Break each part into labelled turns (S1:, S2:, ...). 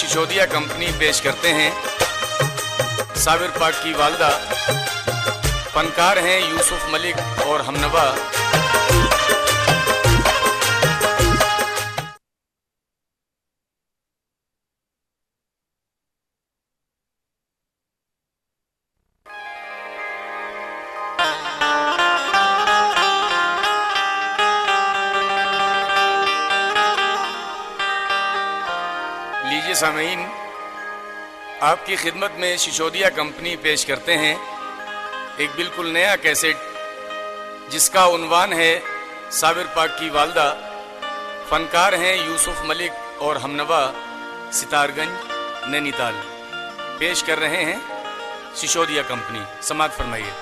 S1: Sisodia company पेश करते हैं साबिर पाक की वालदा, फनकार हैं यूसुफ मलिक और हमनवा। लीजिए सामीन, आपकी खिदमत में सिसोदिया कंपनी पेश करते हैं एक बिल्कुल नया कैसेट जिसका उन्वान है साबिर पाक की वालदा, फनकार हैं यूसुफ मलिक और हमनवा, सितारगंज नैनीताल। पेश कर रहे हैं सिसोदिया कंपनी। समाअत फरमाइए।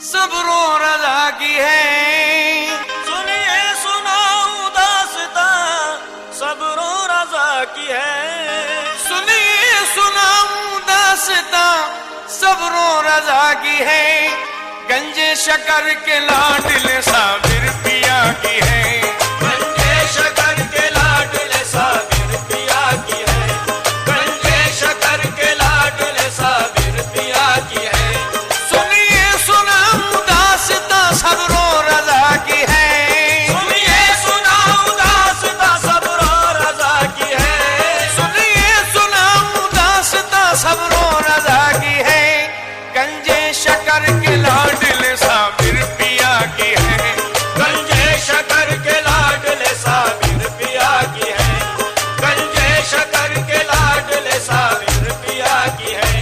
S2: सब्रो रज़ा की है, सुनिए सुनाऊं दास्तां सब्रो रज़ा की है, सुनिए सुनाऊं दास्तां सब्रो रज़ा की है। गंजे शकर के लाडले साबिर पिया की है, गंजे शकर के लाडले साबिर पिया की है, गंजे शकर के लाडले साबिर पिया की है। सब्रो रज़ा की है, सुनिए सुनाऊं दास्तां सब्रो रज़ा की है, सुनिए सुनाऊं दास्तां सब्रो रज़ा की है। गंजे शकर के लाडले साबिर पिया की है, गंजे शकर के लाडले साबिर पिया की है, गंजे शकर के लाडले साबिर पिया की है।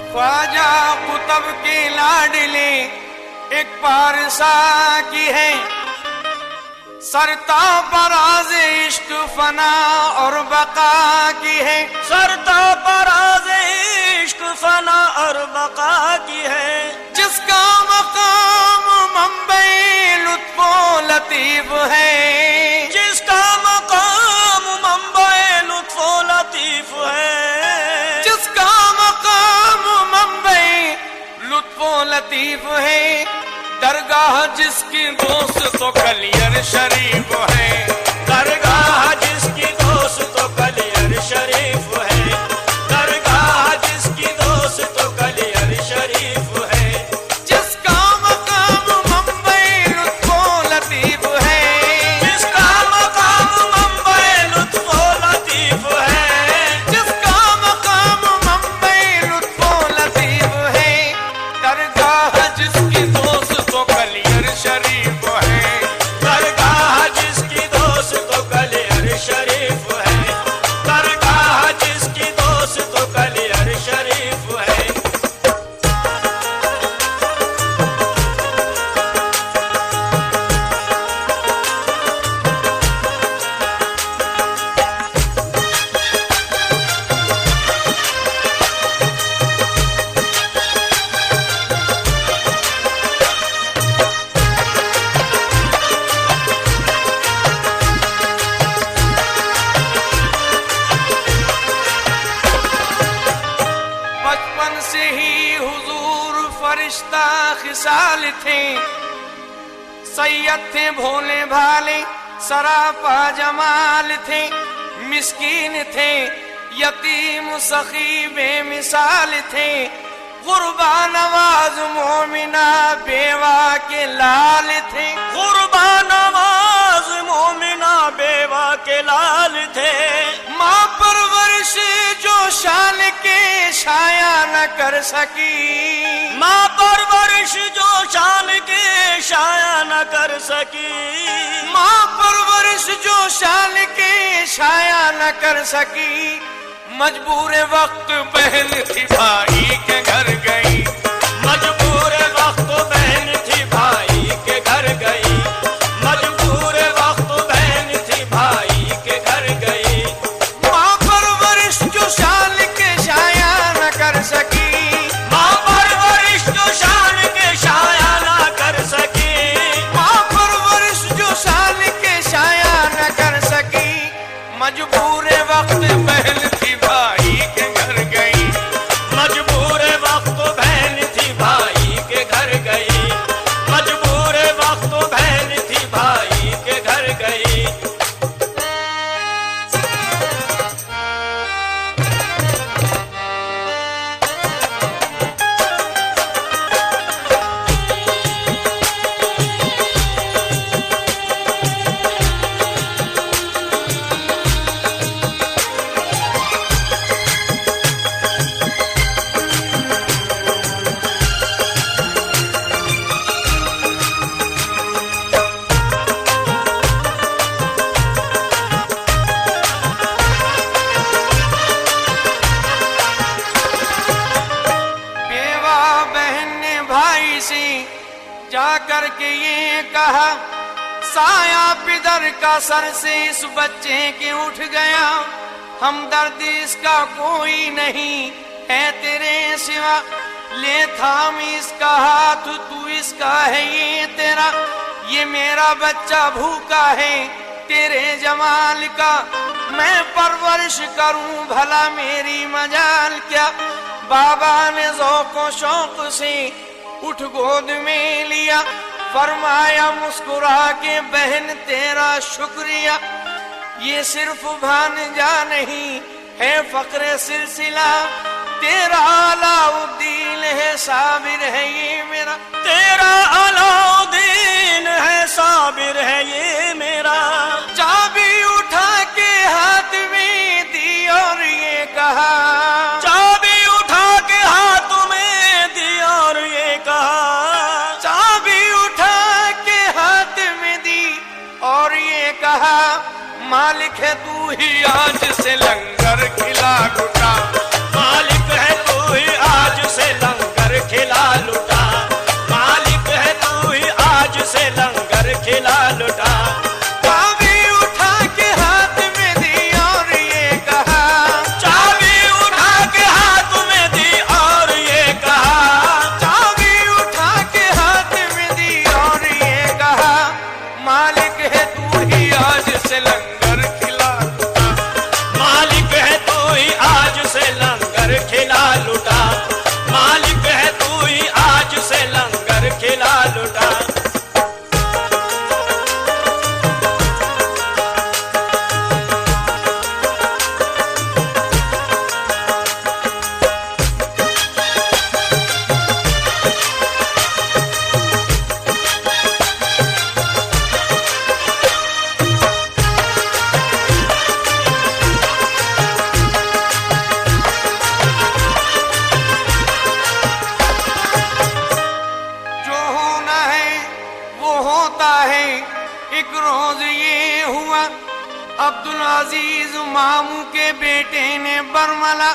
S2: ख्वाजा कुतब के लाडले एक पारसा की है, सरता पराज इश्क फना और बका की है, सरता पराज इश्क फना और बका की है। जिसका मकाम मुंबई लुत्फो लतीफ है, जिसका मकाम मुंबई लुत्फो लतीफ है, जिसका मकाम मुंबई लुत्फो लतीफ है। दरगाह जिसकी दोस्त तो कलियर शरीफ है, दरगाह जिसकी दोस्त तो कलियर शरीफ है, दरगाह जिसकी दोस्त तो कलियर शरीफ है। जिसका मकाम मुंबई लुत्फो लतीफ है, जिसका मकाम मुंबई लुत्फो लतीफ है, जिसका मकाम मुंबई लुत्फो लतीफ है। दरगाह जिसकी दोस्त तो कलियर शरीफ है, दरगाह जिसकी दोस्त तो कलियर शरीफ है, दरगाह जिसकी दोस्त तो कलियर शरीफ है। बचपन से ही हुजूर फरिश्ता खिसाल थे, सैयद थे भोले भाले सरापा जमाल थे, मिस्कीन थे यतीम सखी बेमिसाल थे। कुर्बान नवाज मोमिना बेवा के लाल थे,
S3: कुर्बान नवाज मोमिना बेवा के लाल थे।
S2: माँ परवरिश जो शान के शाया न कर सकी,
S3: माँ परवरिश जो शान के शाया न कर सकी,
S2: माँ परवरिश जो शान के शाया न कर सकी। मजबूर वक्त बहन थी भाई के घर गई,
S3: मजबूर वक्त बहन थी भाई के घर गई, मजबूर वक्त बहन थी भाई के घर गई।
S2: माँ परवरिश जो शान के शाया न कर सकी,
S3: माँ परवरिश जो शान के शाया न कर सकी,
S2: माँ परवरिश जो शान के शाया न कर सकी। मजबूर वक्त बहन थी भाई के घर गई,
S3: मजबूर वक्त बहन थी भाई के घर गई, मजबूर वक्त बहन थी भाई के घर गई।
S2: बेवा बहन ने भाई से जाकर के ये कहा, साया पिदर का सर से इस बच्चे के उठ गया, हमदर्द इसका कोई नहीं है तेरे सिवा। ले थाम इसका हाथ, तू इसका है ये तेरा, ये मेरा बच्चा भूखा है तेरे जमाल का। मैं परवरिश करूं भला मेरी मजाल क्या। बाबा ने ज़ौक़ो शौक से उठ गोद में लिया, फरमाया मुस्कुरा के बहन तेरा शुक्रिया। ये सिर्फ भांजा नहीं है फक्रे सिलसिला, तेरा अलाउद्दीन है साबिर है ये मेरा,
S3: तेरा अलाउद्दीन है साबिर है ये मेरा।
S2: चाबी उठा के हाथ में दी और ये कहा,
S3: चाबी उठा के हाथ में दी और ये कहा,
S2: चाबी उठा के हाथ में दी और ये कहा, मालिक है तू ही आज से लंगर खिला लुटा,
S3: मालिक है तू ही आज से लंगर खिला लुटा, मालिक है तू ही आज से लंगर खिला लुटा।
S2: चाबी उठा के हाथ में दी और ये कहा,
S3: चाबी उठा के हाथ में दी और ये कहा,
S2: चाबी उठा के हाथ में दी और ये कहा, मालिक है तू ही आज से लंगर खिला लुटा,
S3: मालिक है तू ही आज से लंगर खिला लुटा, मालिक है तू ही आज से लंगर खिला लुटा।
S2: जो होना है वो होता है। एक रोज ये हुआ, अब्दुल अजीज मामू के बेटे ने बरमला,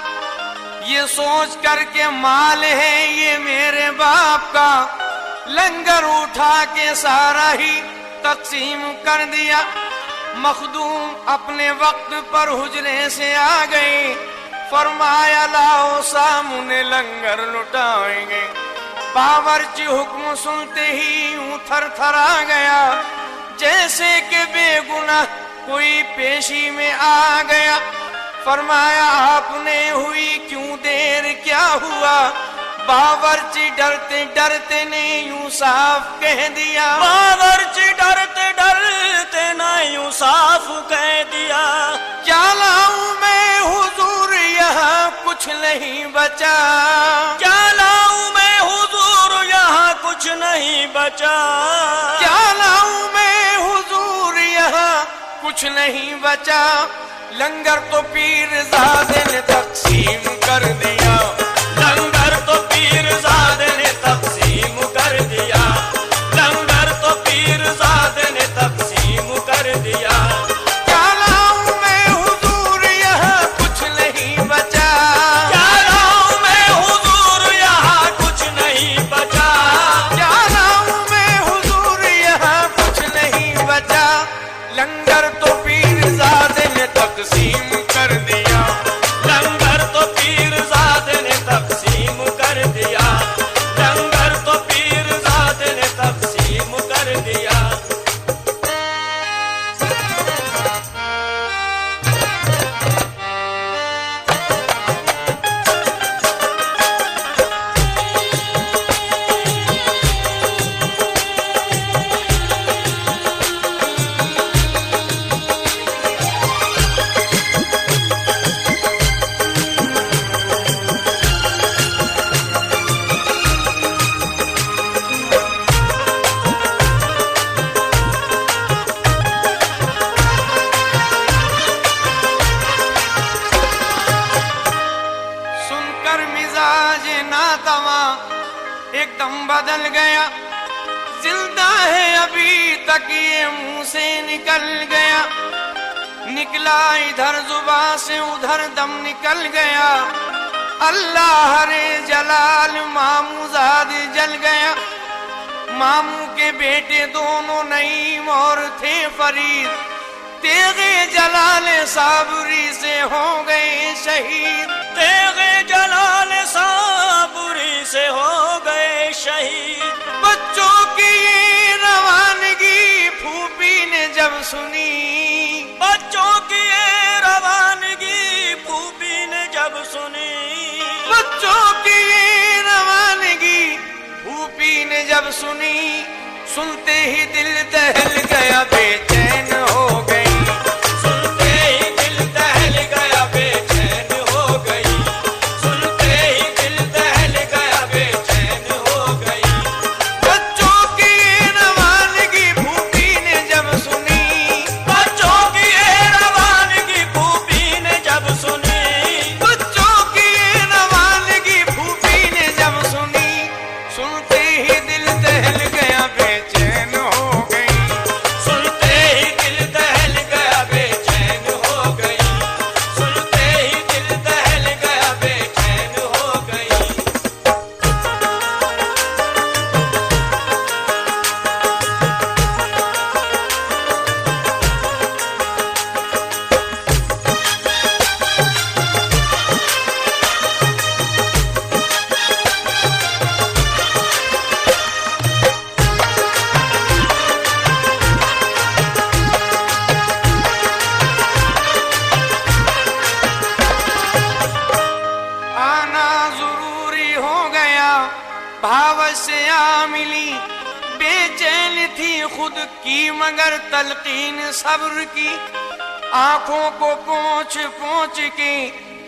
S2: ये सोच कर के माल है ये मेरे बाप का, लंगर उठा के सारा ही तकसीम कर दिया। मखदूम अपने वक्त पर हुजरे से आ गए, फरमाया लाओ सामने लंगर लुटाएंगे। बावर्ची हुक्म सुनते ही यूं थर थर आ गया, जैसे कि बेगुनाह कोई पेशी में आ गया। फरमाया आपने हुई क्यों देर क्या हुआ, बावर्ची डरते डरते ने यूं साफ कह दिया,
S3: बावर्ची डरते डरते ना यूं साफ कह दिया,
S2: क्या लाऊं मैं हुजूर यहाँ कुछ नहीं बचा,
S3: क्या लाऊं बचा।
S2: क्या लाऊं मैं हुजूर यहाँ कुछ नहीं बचा, लंगर तो पीरजादे ने तकसीम कर दिया।
S3: लंगर तो पीरजादे ने तकसीम कर दिया। लंगर तो पीरजादे ने तकसीम कर दिया।
S2: क्या लाऊं मैं हुजूर यहाँ कुछ नहीं बचा,
S3: क्या लाऊं मैं हुजूर यहाँ कुछ नहीं बचा।
S2: क्या लाऊं मैं हुजूर यहाँ कुछ नहीं बचा, लंगर तो पीरजादे ने तकसीम कर दिया।
S3: लंगर तो पीरजादे ने तकसीम कर दिया। लंगर तो पीरजादे ने तकसीम कर दिया।
S2: सुनकर मिजाज नातवा एकदम बदल गया, जिंदा है अभी तक ये मुंह से निकल गया। निकला इधर जुबान से उधर दम निकल गया। अल्लाह रे जलाल मामूजाद जल गया। मामू के बेटे दोनों नईम और थे फरीद, तेगे जलाल साबरी से हो गए शहीद।
S3: तेगे जलाल साबुरी से हो गए शहीद।
S2: बच्चों की ये रवानगी फूफी ने जब सुनी,
S3: बच्चों की ये रवानगी फूफी ने जब सुनी।
S2: बच्चों की ये रवानगी फूफी ने जब सुनी, सुनते ही दिल दहल गया बेचैन हो गई।
S3: सुनते ही दिल दहल गया बेचैन हो गई। सुनते ही दिल दहल गया बेचैन हो गई।
S2: बच्चों की ये रवानगी फूफी ने जब सुनी,
S3: बच्चों की ये रवानगी फूफी ने जब सुनी।
S2: बच्चों की ये रवानगी फूफी ने जब सुनी, सुनते ही दिल दहल गया बेचैन हो गई।
S3: सुनते ही दिल दहल गया बेचैन हो गई। सुनते ही दिल दहल गया बेचैन हो गई।
S2: आना जरूरी हो गया भाव से आ मिली, बेचैन थी खुद की मगर तलकीन सब्र की। आंखों को पोंछ पोंछ के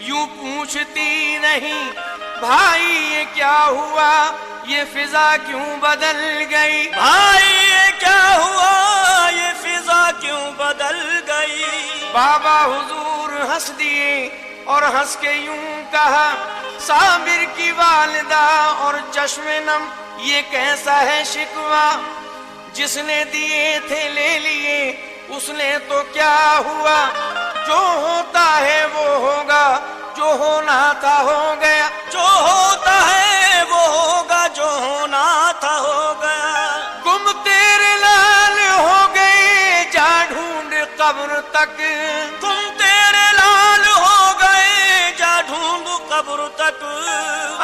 S2: यूं पूछती नहीं, भाई ये क्या हुआ, ये फिजा क्यों बदल गई।
S3: भाई ये क्या हुआ, ये फिजा क्यों बदल गई।
S2: बाबा हुजूर हंस दिए और हंस के यूं कहा, साबिर की वालिदा और चश्मे नम ये कैसा है शिकवा। जिसने दिए थे ले लिए, उसने तो क्या हुआ। जो होता है वो होगा, जो होना था हो गया।
S3: जो होता है वो होगा, जो होना था हो गया।
S2: गुम तेरे लाल हो गए जा ढूंढ कब्र तक।
S3: तुम तेरे लाल हो गए जा ढूंढ कब्र तक।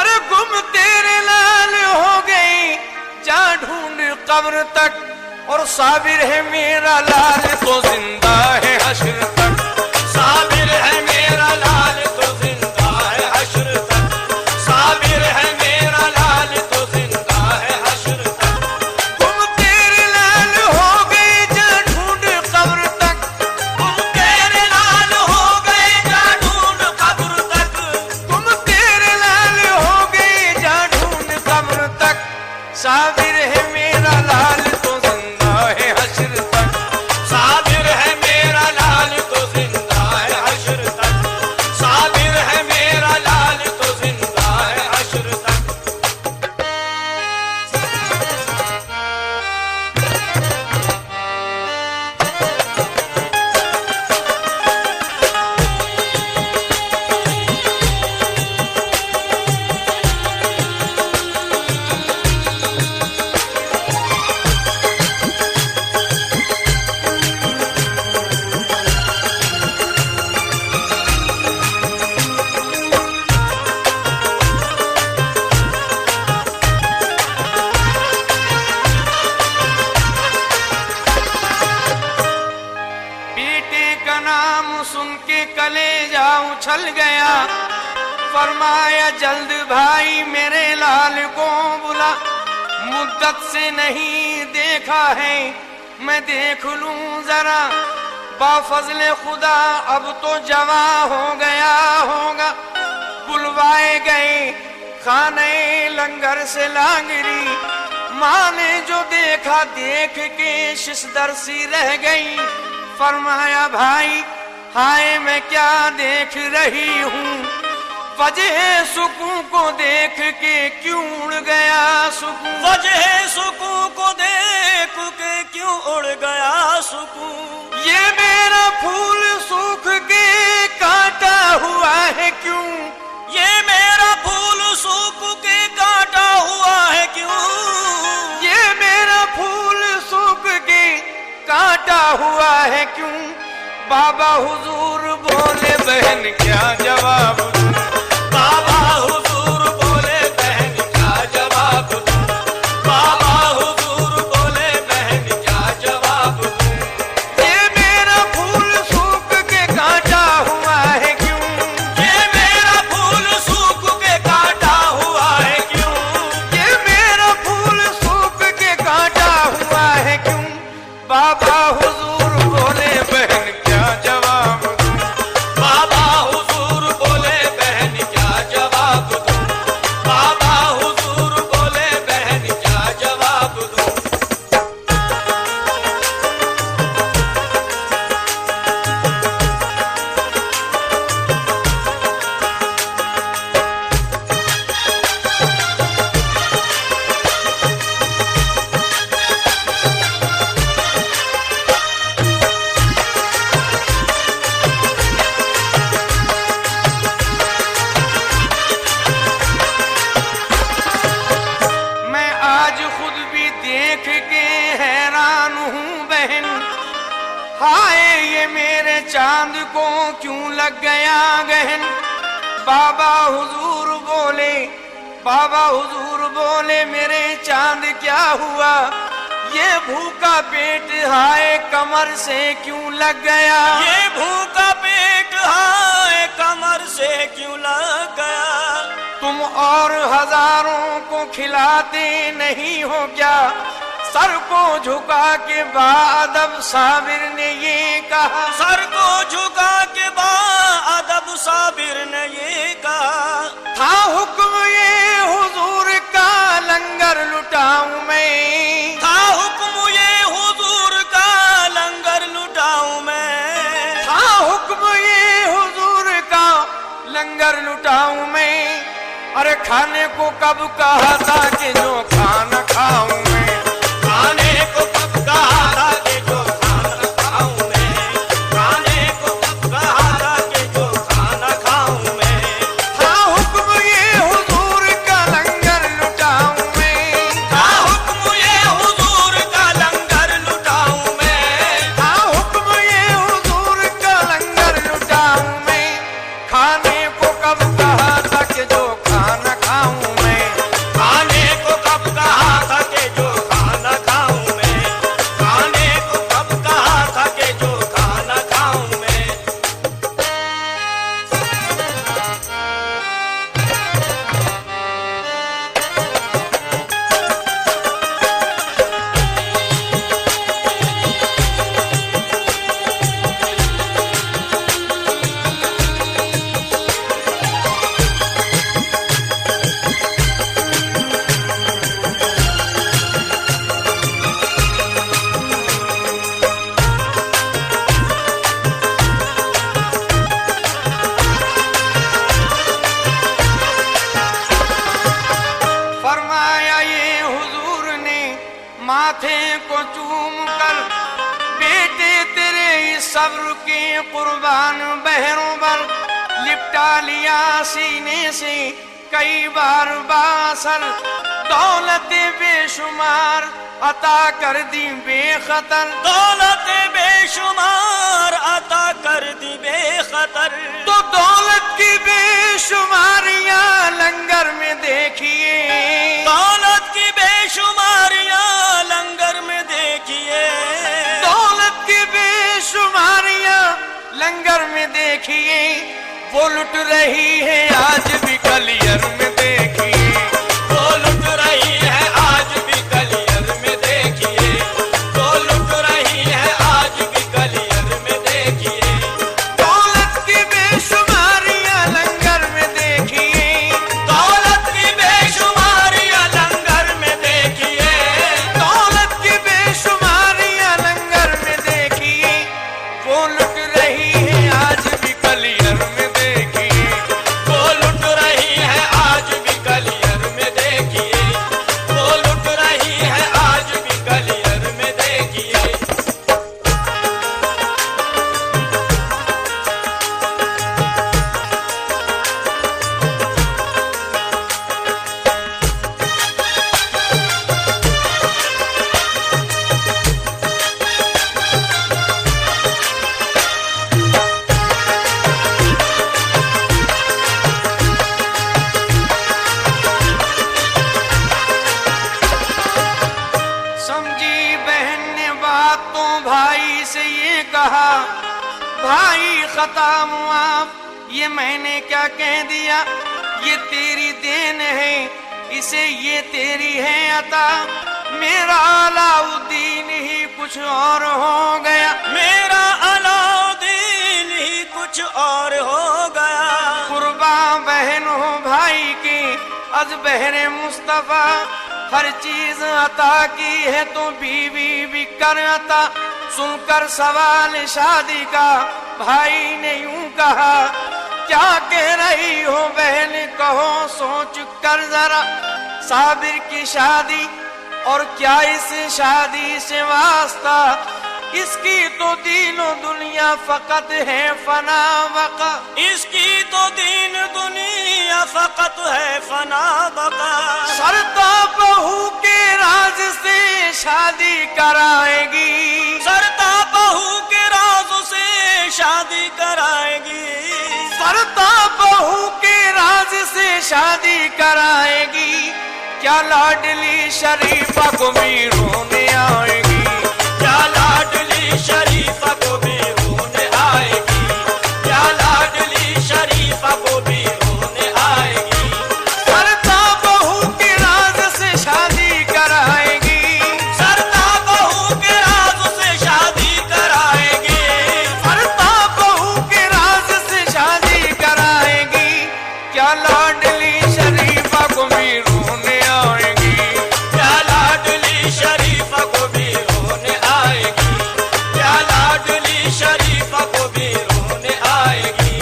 S2: अरे गुम तेरे लाल हो गए जा ढूंढ कब्र तक। और साबिर है मेरा लाल तो जिंदा है हश्र तक।
S3: साबिर है मेरा लाल तो जिंदा है हश्र तक। साबिर है मेरा लाल तो जिंदा है हश्र तक।
S2: गुम तेरे लाल हो गए जा ढूंढ कब्र तक।
S3: तुम तेरे लाल हो गए जा ढूंढ कब्र तक।
S2: गुम तेरे लाल हो गए जा ढूंढ कब्र तक। साबिर है मेरा उछल गया। फरमाया जल्द भाई मेरे लाल को बुला, मुद्दत से नहीं देखा है, मैं देख लूं जरा। बाफजले खुदा अब तो जवा हो गया होगा। बुलवाए गए खाने लंगर से लांगरी, माँ ने जो देखा देख के शिशदर सी रह गई। फरमाया भाई हाय मैं क्या देख रही हूँ, वजह सुकून को देख के क्यों उड़ गया सुकून,
S3: वजह सुकून को देख के क्यों उड़ गया सुकून।
S2: ये मेरा फूल सूख के काटा हुआ है क्यों,
S3: ये मेरा फूल सूख के काटा हुआ है क्यों,
S2: ये मेरा फूल सूख के काटा हुआ है क्यों। बाबा हुजूर बोले बहन क्या जवाब दूं,
S3: बाबा हुजूर बोले बहन क्या जवाब दूं, बाबा हुजूर बोले बहन क्या जवाब दूं।
S2: ये मेरा फूल सूख के काटा हुआ है क्यों,
S3: ये मेरा फूल सूख के काटा हुआ है क्यों,
S2: ये मेरा फूल सूख के काटा हुआ है क्यों। बाबा हुजूर बोले बहन क्या जवाब दूं,
S3: बाबा हुजूर बोले बहन क्या जवाब दूं, बाबा हुजूर बोले बहन क्या जवाब दूं।
S2: मैं आज खुद भी देख के हैरान हूँ बहन, हाय ये मेरे चांद को क्यों लग गया गहन। बाबा हुजूर बोले, बाबा हुजूर बोले मेरे चांद क्या हुआ, ये भूखा पेट हाय कमर से क्यों लग गया।
S3: ये भूखा पेट हाय कमर से क्यों लग गया।
S2: तुम और हजारों को खिलाते नहीं हो क्या, सर को झुका के बाअदब साबिर ने ये कहा।
S3: सर को झुका के बाअदब साबिर ने ये कहा।
S2: था हुक्म ये हुजूर का लंगर लुटाऊं मैं,
S3: था हुक्म ये हुजूर का लंगर लुटाऊं मैं,
S2: था हुक्म ये हुजूर का लंगर लुटाऊं मैं। अरे खाने को कब कहा था कि जो खाना खाऊं मैं,
S3: खाने को कब कहा था कि जो खाना खाऊं मैं, खाने को कब कहा था कि जो खाना खाऊं मैं।
S2: था हुक्म ये हुजूर का लंगर लुटाऊं मैं,
S3: था हुक्म ये हुजूर का लंगर लुटाऊं मैं,
S2: था हुक्म ये हुजूर का लंगर लुटाऊं मैं। खाने को कब कहा था कि जो खाना खाऊं मैं,
S3: खाने को कब कहा था कि जो खाना खाऊं मैं, खाने को कब कहा था कि जो खाना खाऊं मैं।
S2: फरमाया ये हुजूर ने माथे को चूम कर, बेटे तेरे इस सब्र के कुर्बान बहरों पर लिपटा लिया सीने से कई बार बासर। दौलत बेशुमार अता कर दी बेखतर,
S3: दौलत बेशुमार अता कर दी बेखतर।
S2: तो दौलत की बेशुमारियां लंगर में देखिए,
S3: दौलत की बेशुमारियां लंगर में देखिए,
S2: दौलत की बेशुमारियां लंगर में देखिए। वो लुट रही है आज भी कलियर में देखिए,
S3: वो लुट रही है आज भी कलियर में देखिए, वो लुट रही है आज भी कलियर में देखिए।
S2: दौलत की बेशुमारियां लंगर में देखिए,
S3: दौलत की बेशुमारियां लंगर में देखिए,
S2: दौलत की बेशुमारियां लंगर में देखिए, वो लुट रही है आज भी कलियर में देखिए,
S3: वो लुट रही है आज भी कलियर में देखिए, वो लुट रही है आज भी कलियर में देखिए।
S2: समझी बहन ने बात तो भाई से ये कहा, भाई खता मुआफ, ये मैंने क्या कह दिया, ये तेरी देन है, इसे ये तेरी है अता, मेरा अलाउद्दीन ही कुछ और हो गया,
S3: मेरा अलाउद्दीन ही कुछ और हो गया।
S2: कुर्बा बहन हो भाई की अज बहरे मुस्तफा, हर चीज अता की है तो बीवी भी कर अता। सुनकर सवाल शादी का भाई ने यूं कहा, क्या कह रही हो बहन कहो सोच कर जरा, साबिर की शादी और क्या इस शादी से वास्ता, इसकी तो दीनो दुनिया फकत है फना वका,
S3: इसकी तो दीन दुनिया फकत है फना बका।
S2: सरता बहू के राज से शादी कराएगी,
S3: सरता बहू के राज से शादी कराएगी,
S2: सरता बहू के राज से शादी कराएगी, क्या लाडली शरीफा को भी रोने आएगी,
S3: क्या लाडली शरीफा को भी रोने आएगी, क्या लाडली शरीफा को भी रोने आएगी।
S2: सरता बहू के राज से शादी कराएगी,
S3: सरता बहू के राज से शादी कराएगी,
S2: सरता बहू के राज से शादी कराएगी, क्या लाडली शरीफा को भी रोने आएगी,
S3: क्या लाडली शरीफा को भी रोने आएगी, क्या लाडली शरीफा को भी रोने आएगी।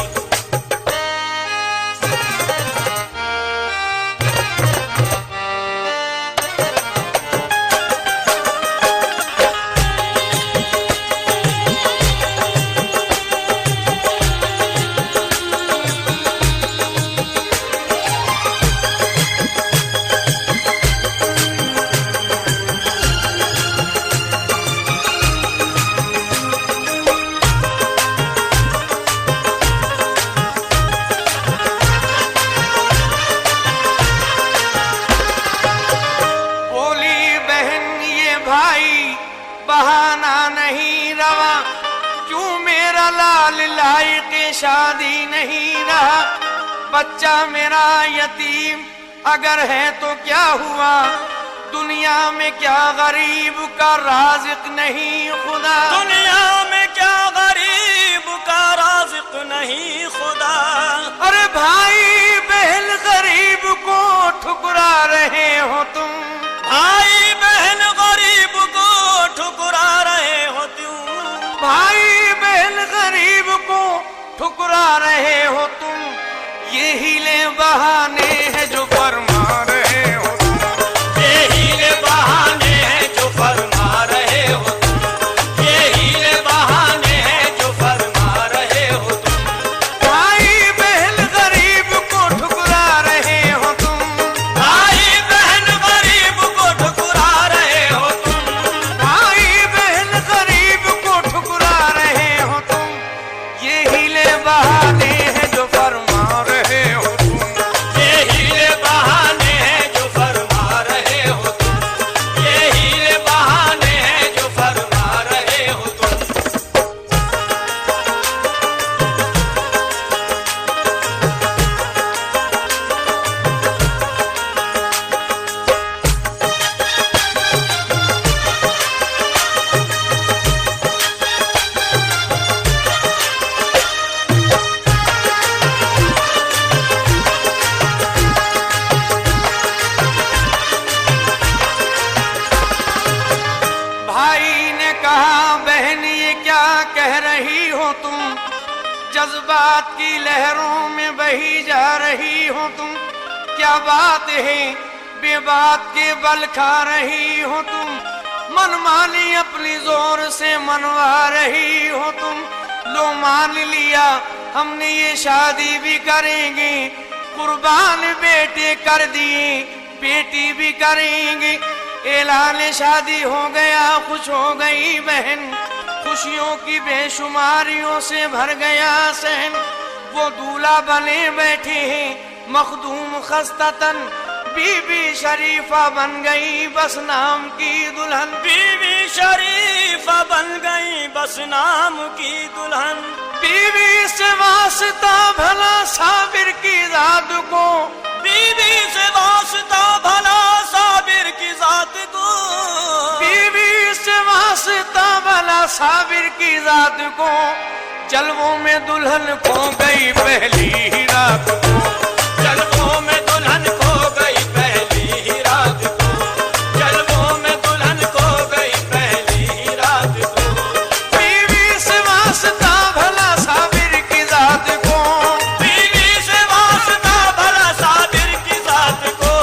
S2: बोली बहन ये भाई बहाना नहीं रवा, क्यों मेरा लाल लायक शादी नहीं रहा, बच्चा मेरा यतीम अगर है तो क्या हुआ, दुनिया में क्या गरीब का राज़िक नहीं खुदा,
S3: दुनिया में क्या गरीब का राज़िक नहीं खुदा।
S2: अरे भाई बहन गरीब को ठुकरा रहे हो तुम,
S3: भाई बहन गरीब को ठुकरा रहे हो तुम,
S2: भाई बहन गरीब को ठुकरा रहे हो तुम, ये हीले बहाने हैं जो फरमा रहे हो तुम,
S3: ये हीले बहाने हैं जो फरमा रहे हो तुम, ये हीले बहाने हैं जो फरमा रहे हो तुम,
S2: भाई बहन गरीब को ठुकरा रहे हो तुम,
S3: भाई बहन गरीब को ठुकरा रहे हो तुम,
S2: भाई बहन गरीब को ठुकरा रहे हो तुम, ये हीले बहाने हैं जो फरमा रहे हो तुम,
S3: ये हीले बहाने
S2: जज्बात की लहरों में बही जा रही हो तुम, क्या बात है बेबात के बल खा रही हो तुम, मनमानी अपनी जोर से मनवा रही हो तुम। लो मान लिया हमने ये शादी भी करेंगे, कुर्बान बेटे कर दिए बेटी भी करेंगे। ऐलान शादी हो गया, खुश हो गई बहन, खुशियों की बेशुमारियों से भर गया सहन। वो दूल्हा बने बैठे हैं मखदूम खस्ततन, बीबी शरीफा बन गई बस नाम की दुल्हन।
S3: बीवी शरीफा बन गई बस नाम की दुल्हन।
S2: बीवी से वास्ता भला साबिर की जात को,
S3: बीवी से वास्ता भला साबिर की जात को,
S2: बीवी से वास्ता भला साबिर की जात को। जलवों में दुल्हन खो गई पहली ही रात को,
S3: जलवों में दुल्हन खो गई पहली ही रात को, जलवों में दुल्हन खो गई पहली ही रात को।
S2: बीवी से वास्ता भला साबिर की जात को,
S3: बीवी से वास्ता भला साबिर की जात को,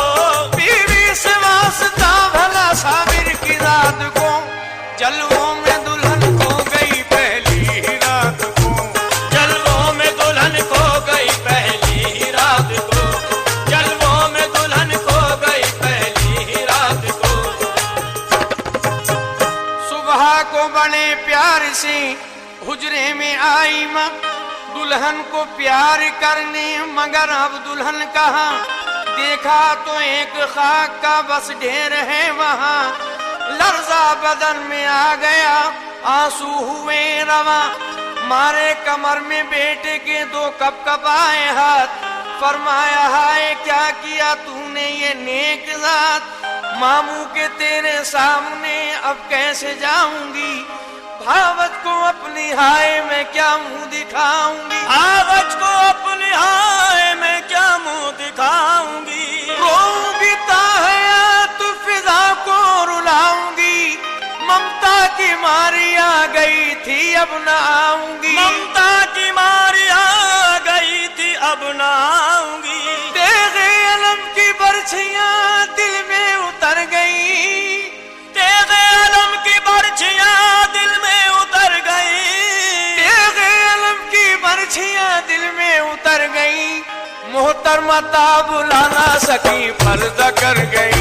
S2: बीवी से वास्ता भला साबिर की जात को। जलवों में दुल्हन खो गई पहली ही रात को,
S3: जलवों में दुल्हन खो गई पहली ही रात को, जलवों में दुल्हन खो गई पहली ही रात को।
S2: सुबह को बड़े प्यार से हुजरे में आई माँ, दुल्हन को प्यार करने, मगर अब दुल्हन कहाँ। देखा तो एक खाक का बस ढेर है वहाँ, लर्जा बदन में आ गया आंसू हुए रवा। मारे कमर में बेटे के दो कप आए हाथ, फरमाया हाय क्या किया तूने ये नेक जात। मामू के तेरे सामने अब कैसे जाऊंगी, भावत को अपनी हाय मैं क्या मुंह दिखाऊंगी।
S3: आवज को अपनी हाय मैं क्या मुंह दिखाऊंगी।
S2: रोऊंगी ताहयात फिजा को रुलाऊंगी, ममता की मारी आ गई थी अब न आऊंगी।
S3: ममता की मारी आ गई थी अब न आऊंगी।
S2: तेरे अलम की बर्छियां दिल में उतर गई,
S3: तेरे अलम की बर्छियां दिल में उतर गई।
S2: तेरे अलम की बर्छियां दिल में उतर गई। मोहतरमा बुला ना सकी पर्दा कर गई।